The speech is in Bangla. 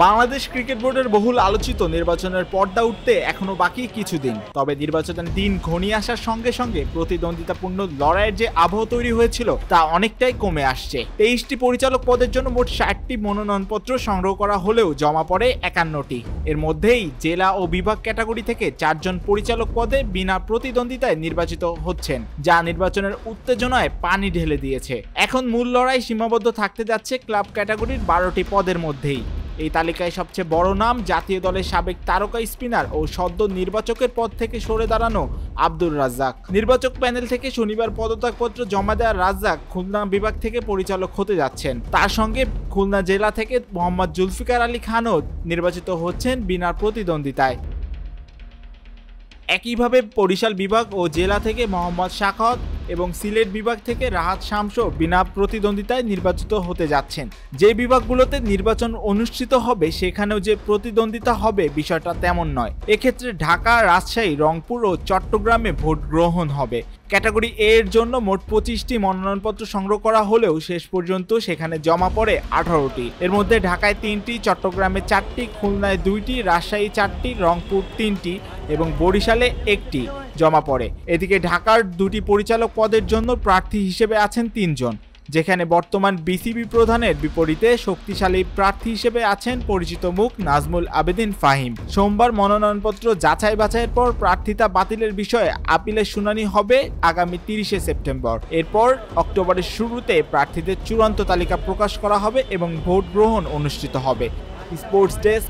বাংলাদেশ ক্রিকেট বোর্ডের বহুল আলোচিত নির্বাচনের পর্দা উঠতে এখনো বাকি কিছুদিন। তবে নির্বাচনের দিন ঘনিয়ে আসার সঙ্গে সঙ্গে প্রতিদ্বন্দ্বিতাপূর্ণ লড়াইয়ের যে আবহ তৈরি হয়েছিল তা অনেকটাই কমে আসছে। 23টি পরিচালক পদের জন্য মোট 60টি মনোনয়নপত্র সংগ্রহ করা হলেও জমা পড়ে 51টি। এর মধ্যেই জেলা ও বিভাগ ক্যাটাগরি থেকে 4 জন পরিচালক পদে বিনা প্রতিদ্বন্দ্বিতায় নির্বাচিত হচ্ছেন, যা নির্বাচনের উত্তেজনায় পানি ঢেলে দিয়েছে। এখন মূল লড়াই সীমাবদ্ধ থাকতে যাচ্ছে ক্লাব ক্যাটাগরির 12টি পদের মধ্যেই। এই তালিকায় সবচেয়ে বড় নাম জাতীয় দলের সাবেক তারকা স্পিনার ও সদ্য নির্বাচকের পদ থেকে সরে দাঁড়ানো আব্দুর রাজ্জাক। নির্বাচক প্যানেল থেকে শনিবার পদত্যাগপত্র জমা দেওয়া রাজ্জাক খুলনা বিভাগ থেকে পরিচালক হতে যাচ্ছেন। তার সঙ্গে খুলনা জেলা থেকে মোহাম্মদ জুলফিকার আলী খানও নির্বাচিত হচ্ছেন বিনা প্রতিদ্বন্দ্বিতায়। একইভাবে বরিশাল বিভাগ ও জেলা থেকে মোহাম্মদ শাখাওয়াত এবং সিলেট বিভাগ থেকে রাহাত শামসও বিনা প্রতিদ্বন্দ্বিতায় নির্বাচিত হতে যাচ্ছেন। যে বিভাগগুলোতে নির্বাচন অনুষ্ঠিত হবে সেখানেও যে প্রতিদ্বন্দ্বিতা হবে বিষয়টা তেমন নয়। এক্ষেত্রে ঢাকা, রাজশাহী, রংপুর ও চট্টগ্রামে ভোট গ্রহণ হবে। ক্যাটাগরি এ এর জন্য মোট 25টি মনোনয়নপত্র সংগ্রহ করা হলেও শেষ পর্যন্ত সেখানে জমা পড়ে 18টি। এর মধ্যে ঢাকায় 3টি, চট্টগ্রামে 4টি, খুলনায় 2টি, রাজশাহী 4টি, রংপুর 3টি এবং বরিশালে 1টি জমা পড়ে। এদিকে ঢাকার 2টি পরিচালক পদের জন্য প্রার্থী হিসেবে আছেন 3 জন, যেখানে বর্তমান বিসিবি প্রধানের বিপরীতে শক্তিশালী প্রার্থী হিসেবে আছেন পরিচিত মুখ নাজমুল আবেদিন ফাহিম। সোমবার মনোনয়নপত্র যাচাই বাছাইয়ের পর প্রার্থিতা বাতিলের বিষয়ে আপিলের শুনানি হবে আগামী 30শে সেপ্টেম্বর। এরপর অক্টোবরের শুরুতে প্রার্থীদের চূড়ান্ত তালিকা প্রকাশ করা হবে এবং ভোট গ্রহণ অনুষ্ঠিত হবে। Sports desk.